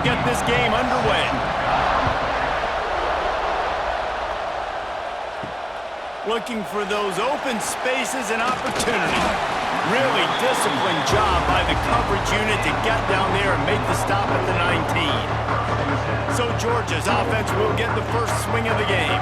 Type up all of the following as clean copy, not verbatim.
get this game underway. Looking for those open spaces and opportunity. Really disciplined job by the coverage unit to get down there and make the stop at the 19. So Georgia's offense will get the first swing of the game.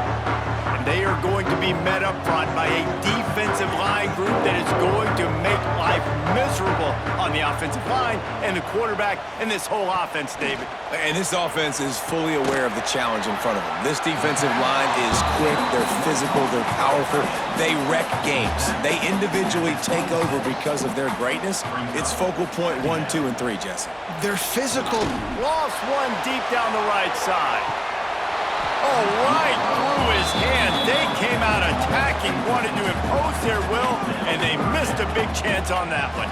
And they are going to be met up front by a defensive line group that is going to make life miserable on the offensive line and the quarterback and this whole offense, David. And this offense is fully aware of the challenge in front of them. This defensive line is quick, they're physical, they're powerful, they wreck games. They individually take over because of their greatness. It's focal point 1, 2, and 3, Jesse. They're physical. Lost one deep down the right side. Oh, right through his hand. They came out attacking, wanted to impose their will, and they missed a big chance on that one.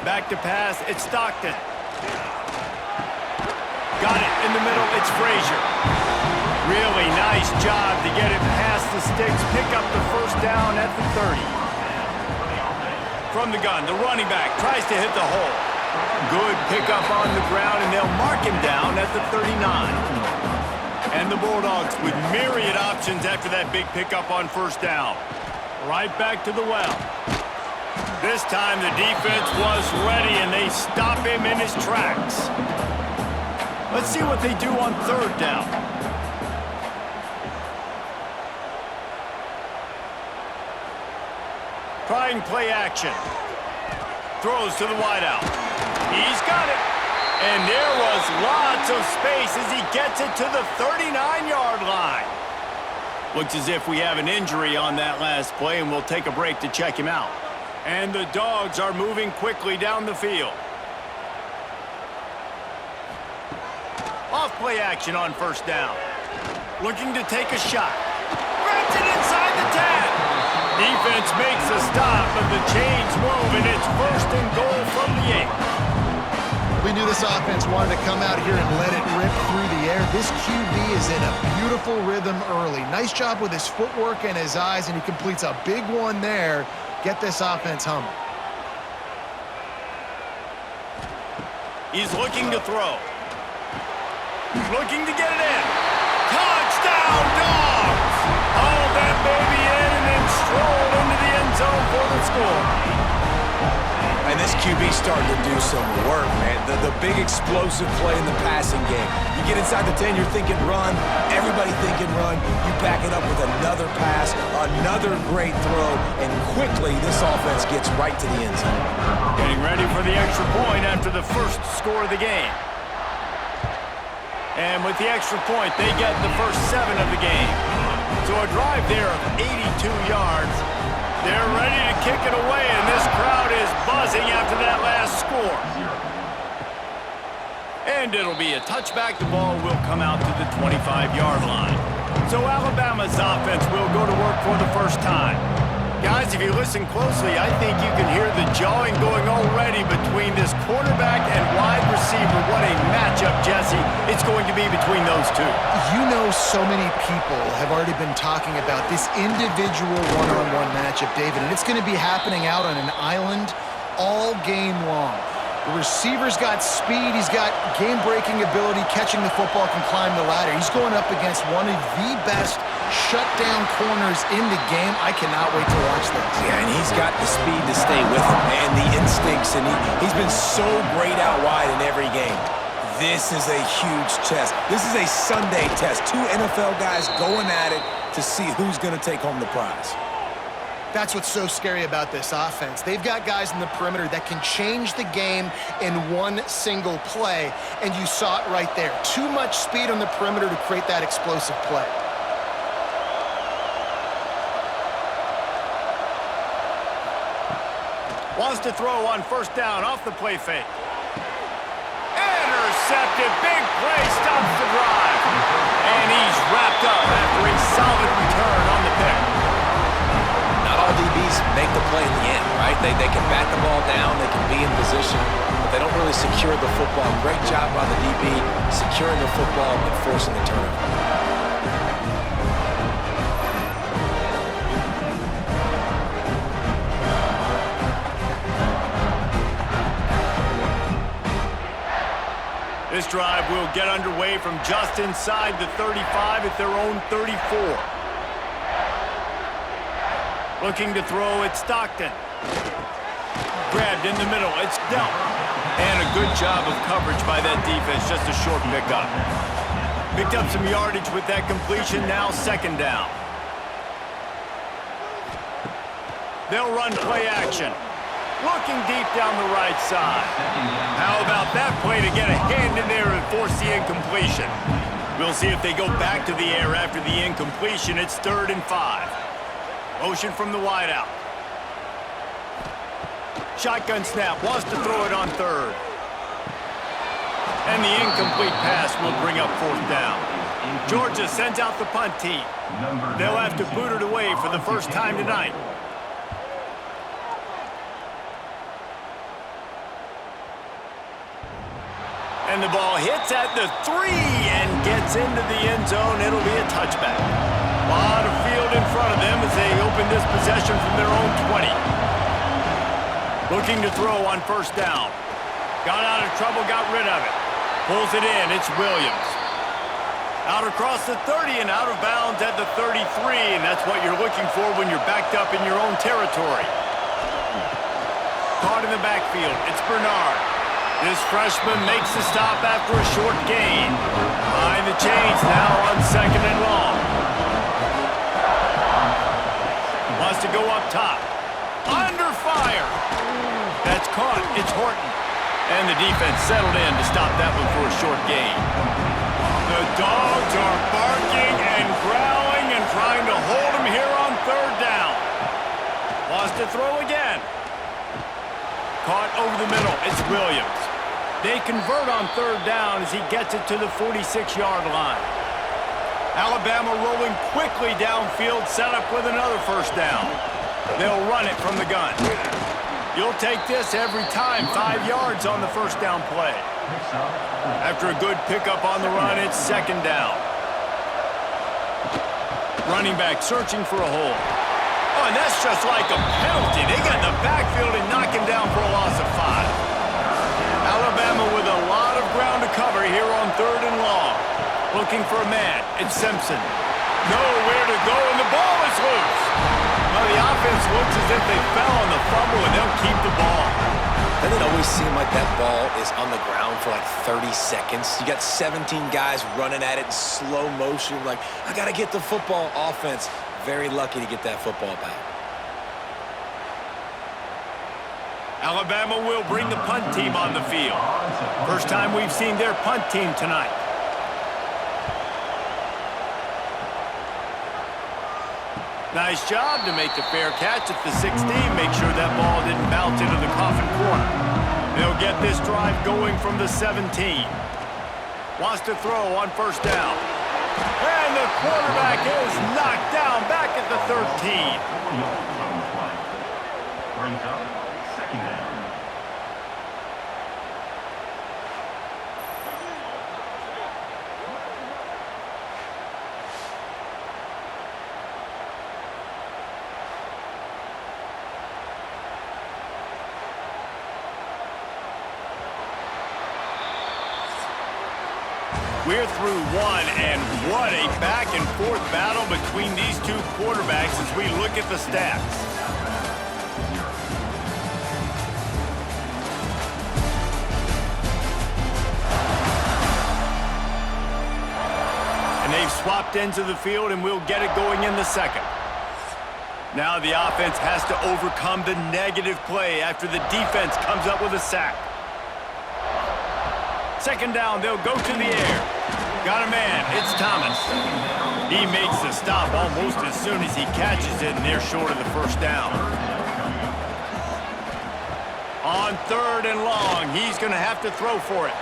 Back to pass, it's Stockton. Got it in the middle, it's Frazier. Really nice job to get it past the sticks, pick up the first down at the 30. From the gun, the running back tries to hit the hole. Good pickup on the ground, and they'll mark him down at the 39. And the Bulldogs with myriad options after that big pickup on first down. Right back to the well. This time the defense was ready, and they stop him in his tracks. Let's see what they do on third down. Trying play action. Throws to the wideout. He's got it. And there was lots of space as he gets it to the 39-yard line. Looks as if we have an injury on that last play, and we'll take a break to check him out. And the Dogs are moving quickly down the field. Off play action on first down. Looking to take a shot. Grabs it inside the 10. Defense makes a stop, but the chains move, and it's first and goal from the 8. We knew this offense wanted to come out here and let it rip through the air. This QB is in a beautiful rhythm early. Nice job with his footwork and his eyes, and he completes a big one there. Get this offense humming. He's looking to throw. Looking to get it in. Touchdown, Dogs! Haul that baby in and then stroll into the end zone for the score. And this QB's starting to do some work, man. The big explosive play in the passing game. You get inside the 10, you're thinking run. Everybody thinking run. You back it up with another pass, another great throw, and quickly this offense gets right to the end zone. Getting ready for the extra point after the first score of the game. And with the extra point, they get the first 7 of the game. So a drive there of 82 yards. They're ready to kick it away, and this crowd is buzzing after that last score. And it'll be a touchback. The ball will come out to the 25-yard line. So Alabama's offense will go to work for the first time. Guys, if you listen closely, I think you can hear the jawing going already between this quarterback and wide receiver. What a matchup, Jesse, it's going to be between those two. You know, so many people have already been talking about this individual one-on-one matchup, David, and it's going to be happening out on an island all game long. The receiver's got speed, he's got game-breaking ability, catching the football, can climb the ladder. He's going up against one of the best shutdown corners in the game. I cannot wait to watch this. Yeah, and he's got the speed to stay with him, man, the instincts, and he's been so great out wide in every game. This is a huge test. This is a Sunday test. 2 NFL guys going at it to see who's going to take home the prize. That's what's so scary about this offense. They've got guys in the perimeter that can change the game in one single play, and you saw it right there. Too much speed on the perimeter to create that explosive play. Wants to throw on first down off the play fake. Intercepted, big play, stops the drive. And he's wrapped up after a solid return on the pick. Not all DBs make the play in the end, right? They can bat the ball down, they can be in position, but they don't really secure the football. Great job by the DB securing the football and forcing the turnover. This drive will get underway from just inside the 35 at their own 34. Looking to throw, it's Stockton. Grabbed in the middle, it's dealt. And a good job of coverage by that defense, just a short pickup. Picked up some yardage with that completion, now second down. They'll run play action. Looking deep down the right side. How about that play to get a hand in there and force the incompletion? We'll see if they go back to the air after the incompletion. It's 3rd and 5. Motion from the wideout. Shotgun snap, wants to throw it on 3rd. And the incomplete pass will bring up 4th down. Georgia sends out the punt team. They'll have to boot it away for the first time tonight. And the ball hits at the 3 and gets into the end zone. It'll be a touchback. A lot of field in front of them as they open this possession from their own 20. Looking to throw on 1st down. Got out of trouble, got rid of it. Pulls it in, it's Williams. Out across the 30 and out of bounds at the 33, and that's what you're looking for when you're backed up in your own territory. Caught in the backfield, it's Bernard. This freshman makes the stop after a short gain. Behind the chains now on 2nd and long. Wants to go up top. Under fire. That's caught. It's Horton. And the defense settled in to stop that one for a short gain. The dogs are barking and growling and trying to hold him here on 3rd down. Wants to throw again. Caught over the middle. It's Williams. They convert on 3rd down as he gets it to the 46-yard line. Alabama rolling quickly downfield, set up with another 1st down. They'll run it from the gun. You'll take this every time, 5 yards on the 1st down play. After a good pickup on the run, it's 2nd down. Running back searching for a hole. Oh, and that's just like a penalty. They got in the backfield and knock him down for a loss of 5. Alabama with a lot of ground to cover here on 3rd and long. Looking for a man. It's Simpson. Nowhere to go, and the ball is loose. Well, the offense looks as if they fell on the fumble, and they'll keep the ball. Doesn't it always seem like that ball is on the ground for like 30 seconds? You got 17 guys running at it in slow motion. Like, I got to get the football. Offense, very lucky to get that football back. Alabama will bring the punt team on the field. First time we've seen their punt team tonight. Nice job to make the fair catch at the 16. Make sure that ball didn't bounce into the coffin corner. They'll get this drive going from the 17. Wants to throw on 1st down. And the quarterback is knocked down back at the 13. Brings up 2nd down. We're through one, and what a back-and-forth battle between these two quarterbacks as we look at the stats. And they've swapped ends of the field, and we'll get it going in the 2nd. Now the offense has to overcome the negative play after the defense comes up with a sack. 2nd down, they'll go to the air. Got a man, it's Thomas. He makes the stop almost as soon as he catches it, and they're short of the 1st down. On 3rd and long, he's going to have to throw for it.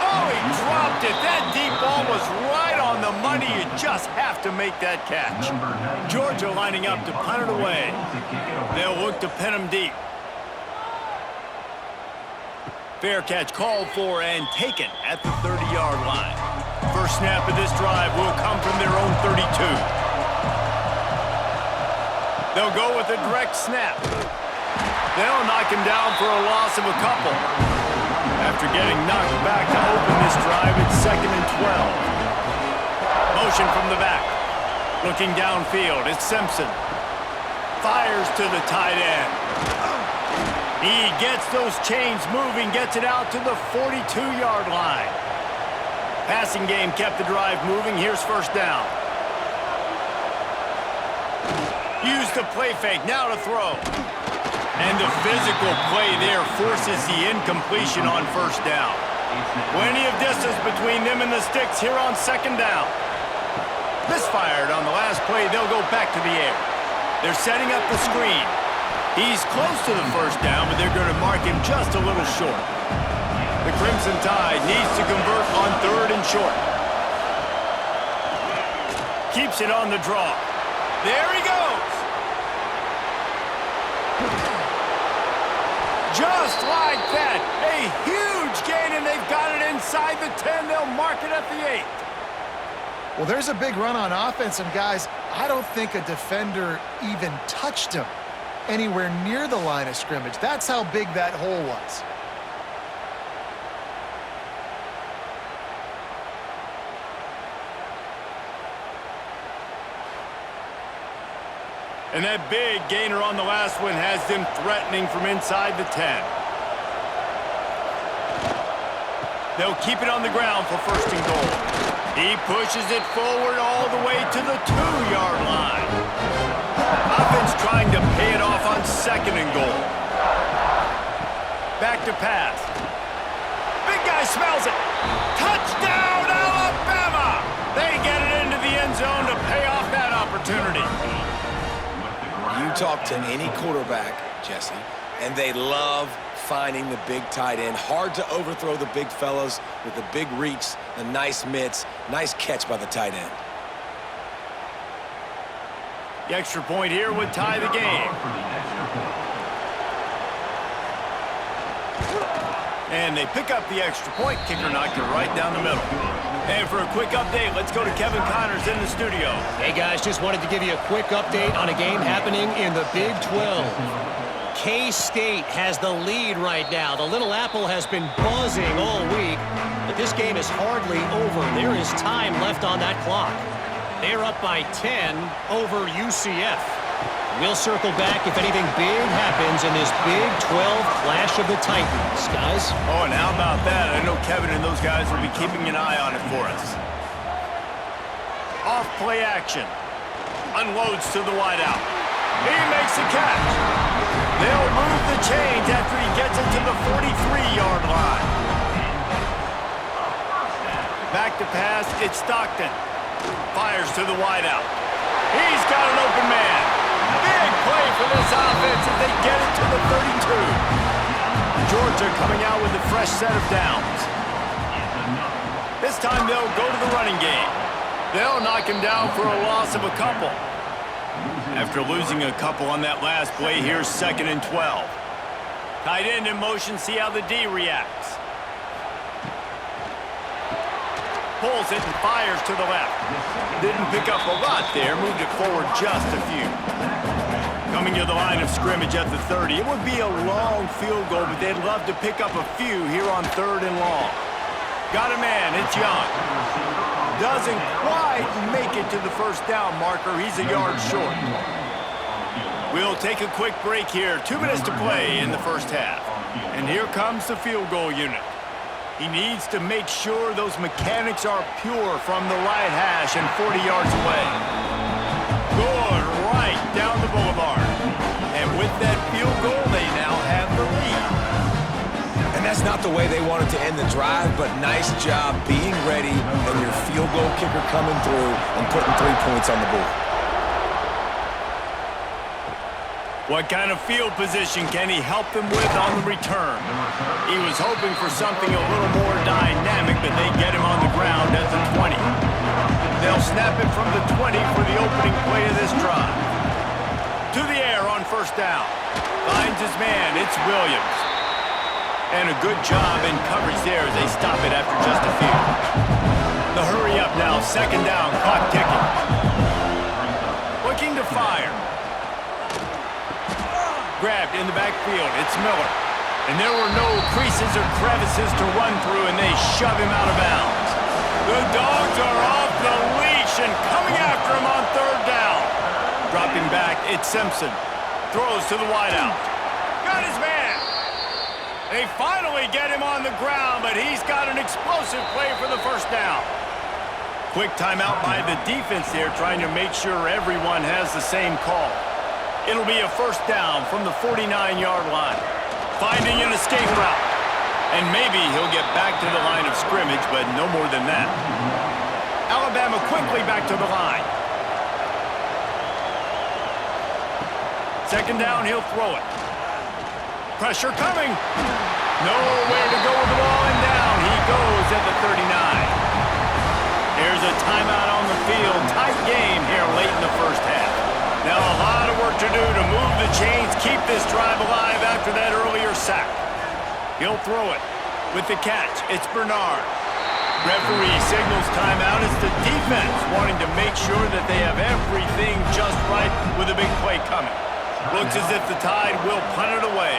Oh, he dropped it. That deep ball was right on the money. You just have to make that catch. Georgia lining up to punt it away. They'll look to pin him deep. Fair catch called for and taken at the 30-yard line. First snap of this drive will come from their own 32. They'll go with a direct snap. They'll knock him down for a loss of a couple. After getting knocked back to open this drive, it's 2nd and 12. Motion from the back. Looking downfield, it's Simpson. Fires to the tight end. He gets those chains moving, gets it out to the 42-yard line. Passing game kept the drive moving. Here's first down. Use the play fake, now to throw. And the physical play there forces the incompletion on first down. Plenty of distance between them and the sticks here on 2nd down. Misfired on the last play, they'll go back to the air. They're setting up the screen. He's close to the first down, but they're going to mark him just a little short. The Crimson Tide needs to convert on 3rd and short. Keeps it on the draw. There he goes. Just like that. A huge gain, and they've got it inside the 10. They'll mark it at the 8. Well, there's a big run on offense, and guys, I don't think a defender even touched him anywhere near the line of scrimmage. That's how big that hole was. And that big gainer on the last one has them threatening from inside the 10. They'll keep it on the ground for 1st and goal. He pushes it forward all the way to the 2-yard line. Offense trying to pay it off on 2nd and goal. Back to pass. Big guy smells it. Touchdown, Alabama! They get it into the end zone to pay off that opportunity. You talk to any quarterback, Jesse, and they love finding the big tight end. Hard to overthrow the big fellas with the big reach, the nice mitts, nice catch by the tight end. The extra point here would tie the game. And they pick up the extra point. Kicker knocked it right down the middle. And for a quick update, let's go to Kevin Connors in the studio. Hey guys, just wanted to give you a quick update on a game happening in the Big 12. K-State has the lead right now. The Little Apple has been buzzing all week, but this game is hardly over. There is time left on that clock. They're up by 10 over UCF. We'll circle back if anything big happens in this Big 12 clash of the Titans, guys. Oh, and how about that? I know Kevin and those guys will be keeping an eye on it for us. Off play action. Unloads to the wideout. He makes the catch. They'll move the chains after he gets it to the 43-yard line. Back to pass, it's Stockton. Fires to the wideout. He's got an open man. Big play for this offense as they get it to the 32. Georgia coming out with a fresh set of downs. This time they'll go to the running game. They'll knock him down for a loss of a couple. After losing a couple on that last play, here's 2nd and 12. Tight end in motion, see how the D reacts. Pulls it and fires to the left. Didn't pick up a lot there, moved it forward just a few. Coming to the line of scrimmage at the 30. It would be a long field goal, but they'd love to pick up a few here on 3rd and long. Got a man, it's Young. Doesn't quite make it to the first down marker. He's a yard short. We'll take a quick break here. 2 minutes to play in the first half. And here comes the field goal unit. He needs to make sure those mechanics are pure from the right hash and 40 yards away. Good, right down the boulevard. And with that field goal, they now have the lead. And that's not the way they wanted to end the drive, but nice job being ready and your field goal kicker coming through and putting 3 points on the board. What kind of field position can he help them with on the return? He was hoping for something a little more dynamic, but they get him on the ground at the 20. They'll snap it from the 20 for the opening play of this drive. To the air on first down. Finds his man, it's Williams. And a good job in coverage there as they stop it after just a few. The hurry up now, 2nd down, clock ticking. Looking to fire. grabbed in the backfield. It's Miller. And there were no creases or crevices to run through, and they shove him out of bounds. The Dogs are off the leash and coming after him on third down. Dropping back, it's Simpson. Throws to the wideout. Got his man. They finally get him on the ground, but he's got an explosive play for the first down. Quick timeout by the defense there, trying to make sure everyone has the same call. It'll be a first down from the 49-yard line. Finding an escape route. And maybe he'll get back to the line of scrimmage, but no more than that. Alabama quickly back to the line. Second down, he'll throw it. Pressure coming. Nowhere to go with the ball, and down he goes at the 39. There's a timeout on the field. Tight game here late in the first half. Now a lot of work to do to move the chains, keep this drive alive after that earlier sack. He'll throw it with the catch. It's Bernard. Referee signals timeout. It's the defense wanting to make sure that they have everything just right with a big play coming. Looks as if the Tide will punt it away.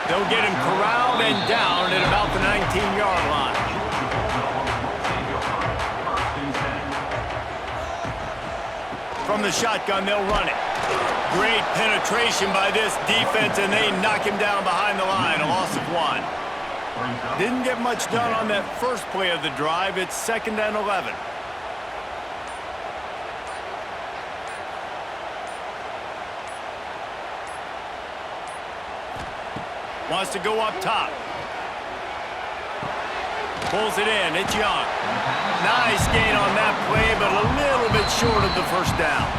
They'll get him corralled and down at about the 19-yard line. From the shotgun, they'll run it. Great penetration by this defense, and they knock him down behind the line. A loss of 1. Didn't get much done on that first play of the drive. It's 2nd and 11. Wants to go up top. Pulls it in. It's Young. Nice gain on that play, but a little bit short of the first down.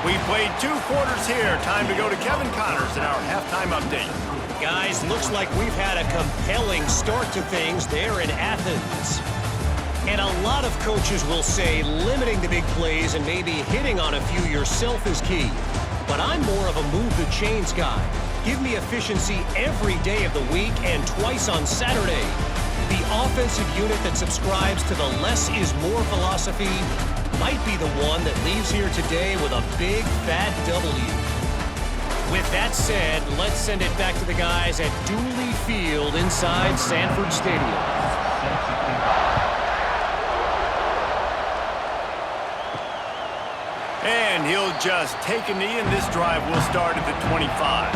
We've played 2 quarters here. Time to go to Kevin Connors in our halftime update. Guys, looks like we've had a compelling start to things there in Athens. And a lot of coaches will say limiting the big plays and maybe hitting on a few yourself is key. But I'm more of a move the chains guy. Give me efficiency every day of the week and twice on Saturday. The offensive unit that subscribes to the less is more philosophy might be the one that leaves here today with a big, fat W. With that said, let's send it back to the guys at Dooley Field inside Sanford Stadium. And he'll just take a knee, and this drive will start at the 25.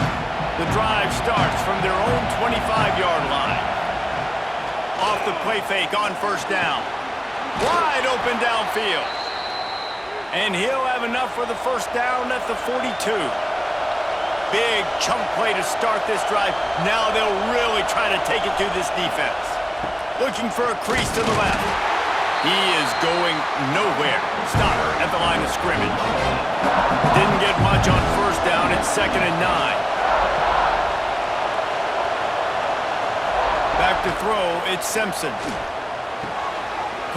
The drive starts from their own 25-yard line. Off the play fake on first down. Wide open downfield. And he'll have enough for the first down at the 42. Big chunk play to start this drive. Now they'll really try to take it to this defense. Looking for a crease to the left. He is going nowhere. Stopper at the line of scrimmage. Didn't get much on first down. It's 2nd and 9. Back to throw, it's Simpson.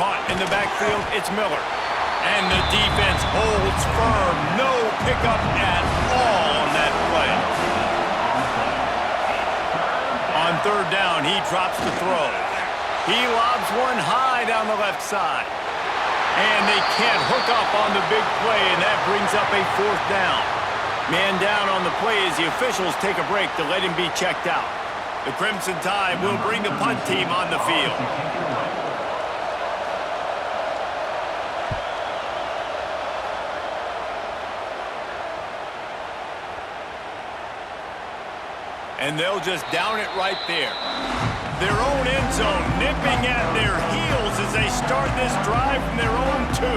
Caught in the backfield, it's Miller. And the defense holds firm. No pickup at all on that play. On third down, he drops the throw. He lobs one high down the left side. And they can't hook up on the big play, and that brings up a 4th down. Man down on the play as the officials take a break to let him be checked out. The Crimson Tide will bring the punt team on the field. And they'll just down it right there. Their own end zone nipping at their heels as they start this drive from their own 2.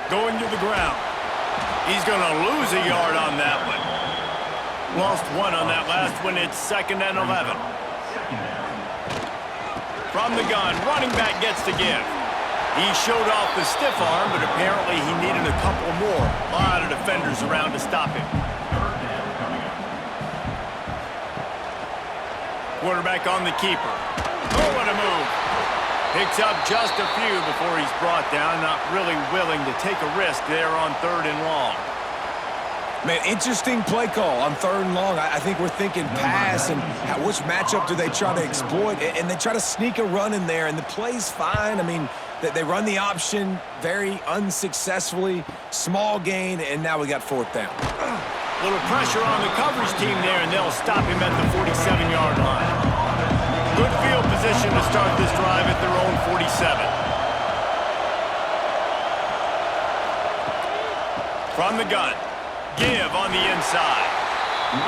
Going to the ground. He's going to lose a yard on that one. Lost 1 on that last one. It's 2nd and 11. From the gun, running back gets to give. He showed off the stiff arm, but apparently he needed a couple more. A lot of defenders around to stop him. Quarterback on the keeper. Oh, what a move. Picks up just a few before he's brought down. Not really willing to take a risk there on 3rd and long. Man, interesting play call on 3rd and long. I think we're thinking pass and which matchup do they try to exploit, and they try to sneak a run in there, and the play's fine. I mean, they run the option very unsuccessfully, small gain, and now we got 4th down. Little pressure on the coverage team there, and they'll stop him at the 47-yard line. Good field position to start this drive at their own 47. From the gun. Give on the inside.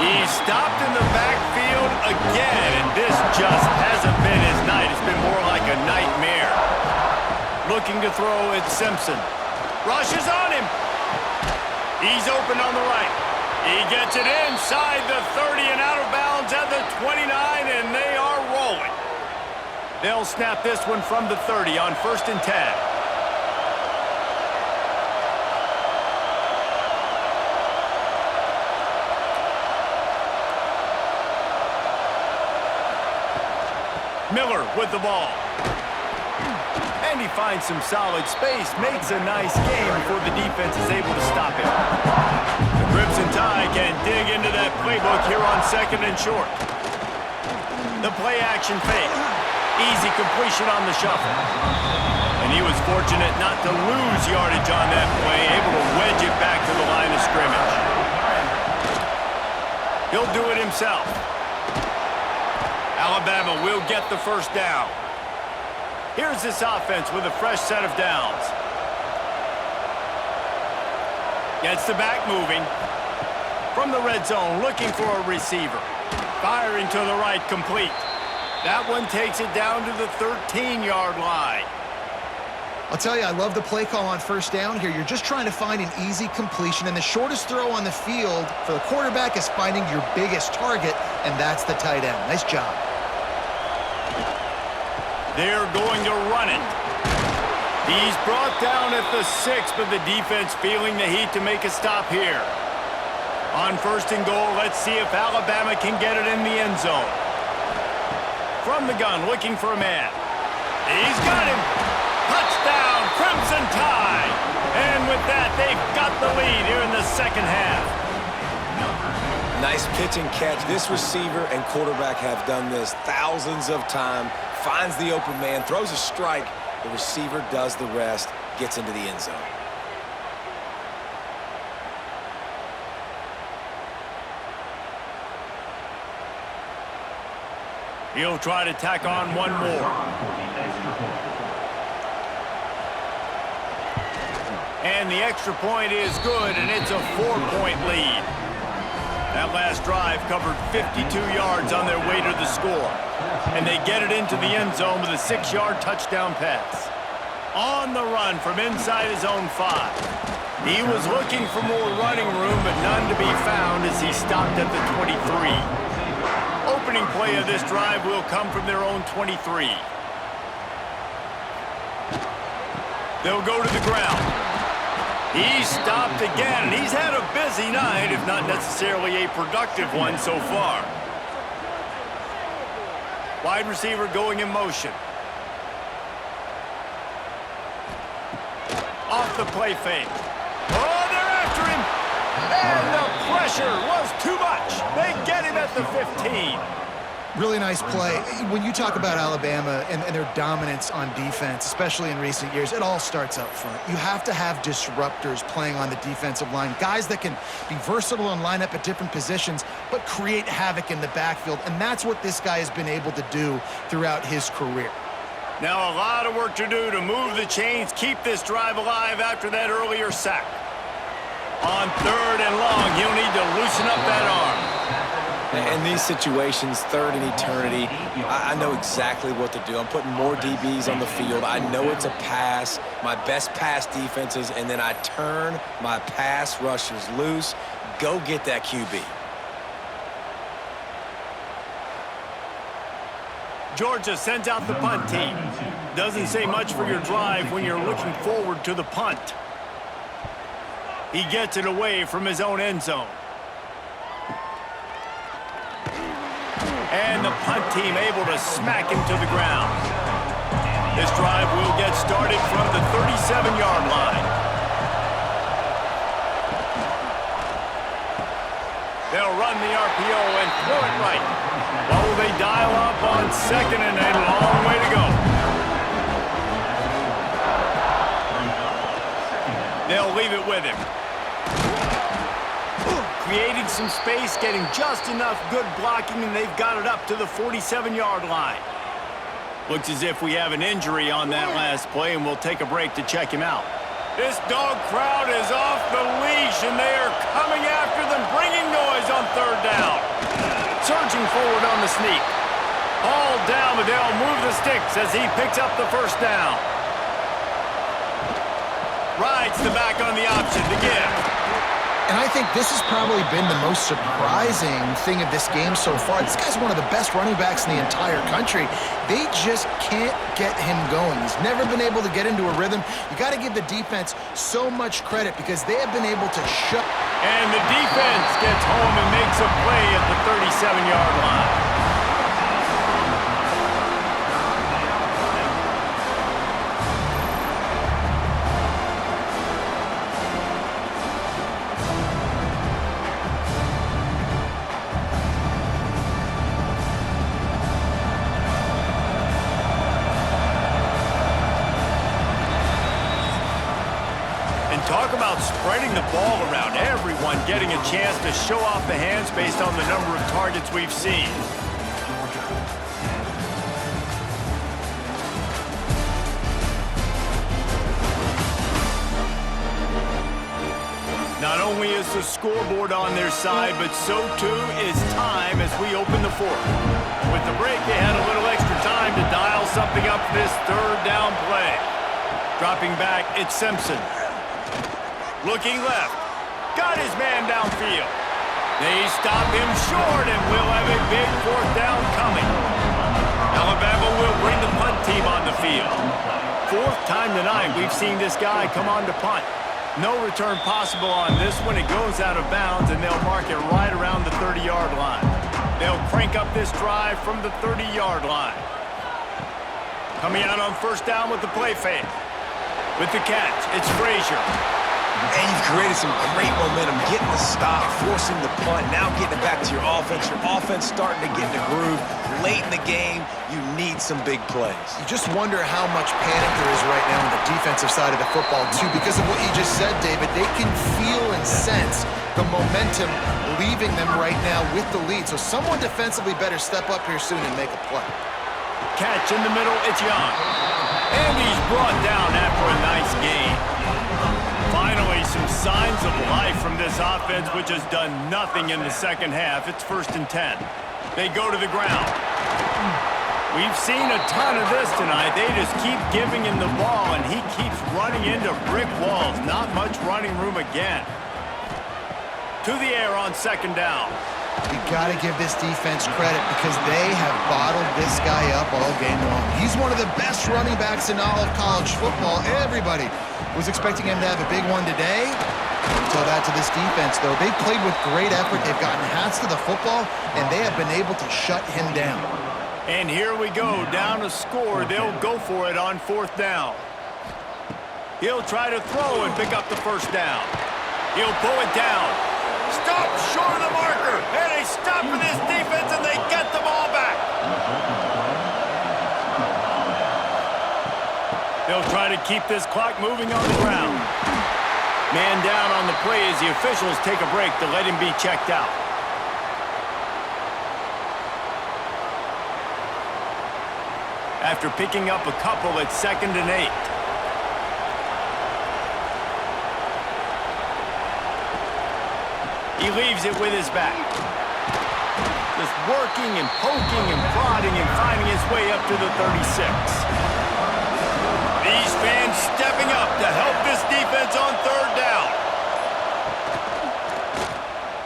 He's stopped in the backfield again, and this just hasn't been his night. It's been more like a nightmare. Looking to throw at Simpson. Rushes on him. He's open on the right. He gets it inside the 30 and out of bounds at the 29, and they are rolling. They'll snap this one from the 30 on 1st and 10. Miller with the ball. And he finds some solid space, makes a nice game before the defense is able to stop him. The Crimson Tide can dig into that playbook here on 2nd and short. The play action fake. Easy completion on the shuffle. And he was fortunate not to lose yardage on that play, able to wedge it back to the line of scrimmage. He'll do it himself. Alabama will get the 1st down. Here's this offense with a fresh set of downs. Gets the back moving. From the red zone, looking for a receiver. Firing to the right, complete. That one takes it down to the 13-yard line. I'll tell you, I love the play call on 1st down here. You're just trying to find an easy completion, and the shortest throw on the field for the quarterback is finding your biggest target, and that's the tight end. Nice job. They're going to run it. He's brought down at the 6, but the defense feeling the heat to make a stop here. On 1st and goal, let's see if Alabama can get it in the end zone. From the gun, looking for a man. He's got him. Touchdown, Crimson Tide. And with that, they've got the lead here in the 2nd half. Nice pitch and catch. This receiver and quarterback have done this thousands of times. Finds the open man, throws a strike. The receiver does the rest, gets into the end zone. He'll try to tack on one more. And the extra point is good, and it's a 4-point lead. That last drive covered 52 yards on their way to the score. And they get it into the end zone with a 6-yard touchdown pass. On the run from inside his own 5. He was looking for more running room, but none to be found as he stopped at the 23. Opening play of this drive will come from their own 23. They'll go to the ground. He's stopped again. He's had a busy night, if not necessarily a productive one so far. Wide receiver going in motion. Off the play fake. Oh, they're after him. And the pressure was too much. They get him at the 15. Really nice play. When you talk about Alabama and their dominance on defense, especially in recent years, it all starts up front. You have to have disruptors playing on the defensive line, guys that can be versatile and line up at different positions, but create havoc in the backfield, and that's what this guy has been able to do throughout his career. Now a lot of work to do to move the chains, keep this drive alive after that earlier sack. On 3rd and long, he'll need to loosen up that arm. In these situations, 3rd and eternity, I know exactly what to do. I'm putting more DBs on the field. I know it's a pass, my best pass defenses, and then I turn my pass rushers loose. Go get that QB. Georgia sends out the punt team. Doesn't say much for your drive when you're looking forward to the punt. He gets it away from his own end zone. And the punt team able to smack him to the ground. This drive will get started from the 37-yard line. run the RPO and throw it right. Well, they dial up on 2nd and a long way to go. They'll leave it with him. Creating some space, getting just enough good blocking, and they've got it up to the 47-yard line. Looks as if we have an injury on that last play, and we'll take a break to check him out. This dog crowd is off the leash, and they are coming after them, bringing noise on 3rd down. Surging forward on the sneak. Hauled down, but they'll move the sticks as he picks up the 1st down. Rides the back on the option to give. And I think this has probably been the most surprising thing of this game so far. This guy's one of the best running backs in the entire country. They just can't get him going. He's never been able to get into a rhythm. You got to give the defense so much credit because they have been able to shut. And the defense gets home and makes a play at the 37-yard line. Talk about spreading the ball around. Everyone getting a chance to show off the hands based on the number of targets we've seen. Not only is the scoreboard on their side, but so too is time as we open the 4th. With the break, they had a little extra time to dial something up for this 3rd down play. Dropping back, it's Simpson. Looking left. Got his man downfield. They stop him short, and we'll have a big 4th down coming. Alabama will bring the punt team on the field. 4th time tonight we've seen this guy come on to punt. No return possible on this one. It goes out of bounds, and they'll mark it right around the 30-yard line. They'll crank up this drive from the 30-yard line. Coming out on 1st down with the play fake. With the catch, it's Frazier. And you've created some great momentum, getting the stop, forcing the punt, now getting it back to your offense. Your offense starting to get in the groove. Late in the game, you need some big plays. You just wonder how much panic there is right now on the defensive side of the football, too, because of what you just said, David. They can feel and sense the momentum leaving them right now with the lead. So someone defensively better step up here soon and make a play. Catch in the middle, it's Young. And he's brought down after a nice game. Finally, some signs of life from this offense, which has done nothing in the 2nd half. It's 1st and 10. They go to the ground. We've seen a ton of this tonight. They just keep giving him the ball, and he keeps running into brick walls. Not much running room again. To the air on 2nd down. You got to give this defense credit because they have bottled this guy up all game long. He's one of the best running backs in all of college football. Everybody was expecting him to have a big one today. Until that to this defense, though. They've played with great effort. They've gotten hats to the football, and they have been able to shut him down. And here we go, down to score. They'll go for it on 4th down. He'll try to throw and pick up the 1st down. He'll pull it down. Stop short of the marker. And a stop for this defense, and they get the ball back. They'll try to keep this clock moving on the ground. Man down on the play as the officials take a break to let him be checked out. After picking up a couple at 2nd and 8. He leaves it with his back. Just working and poking and prodding and finding his way up to the 36. These fans stepping up to help this defense on 3rd down.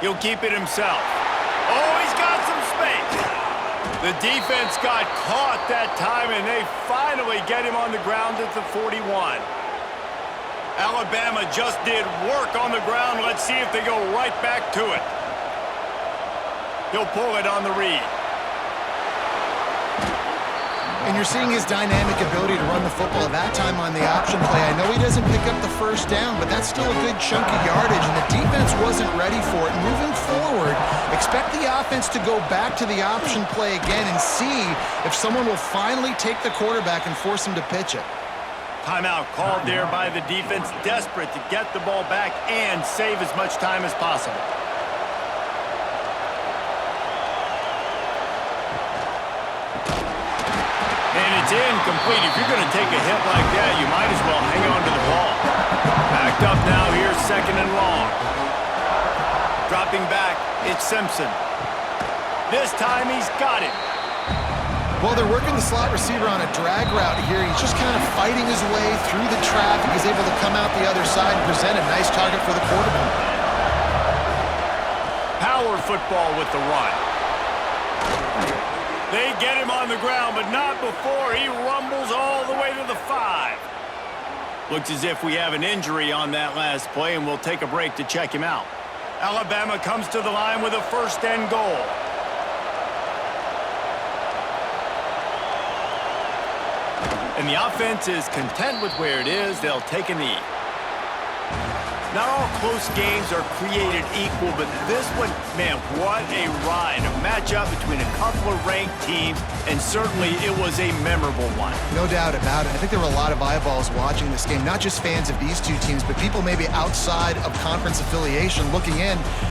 He'll keep it himself. Oh, he's got some space. The defense got caught that time, and they finally get him on the ground at the 41. Alabama just did work on the ground. Let's see if they go right back to it. He'll pull it on the read. And you're seeing his dynamic ability to run the football at that time on the option play. I know he doesn't pick up the first down, but that's still a good chunk of yardage, and the defense wasn't ready for it. Moving forward, expect the offense to go back to the option play again and see if someone will finally take the quarterback and force him to pitch it. Timeout called there by the defense, desperate to get the ball back and save as much time as possible. And it's incomplete. If you're going to take a hit like that, you might as well hang on to the ball. Backed up now here, 2nd and long. Dropping back, it's Simpson. This time he's got it. Well, they're working the slot receiver on a drag route here. He's just kind of fighting his way through the traffic. He's able to come out the other side and present a nice target for the quarterback. Power football with the run. They get him on the ground, but not before he rumbles all the way to the 5. Looks as if we have an injury on that last play, and we'll take a break to check him out. Alabama comes to the line with a 1st and goal. And the offense is content with where it is. They'll take a knee. Not all close games are created equal, but this one, man, what a ride. A matchup between a couple of ranked teams, and certainly it was a memorable one. No doubt about it. I think there were a lot of eyeballs watching this game, not just fans of these two teams, but people maybe outside of conference affiliation looking in.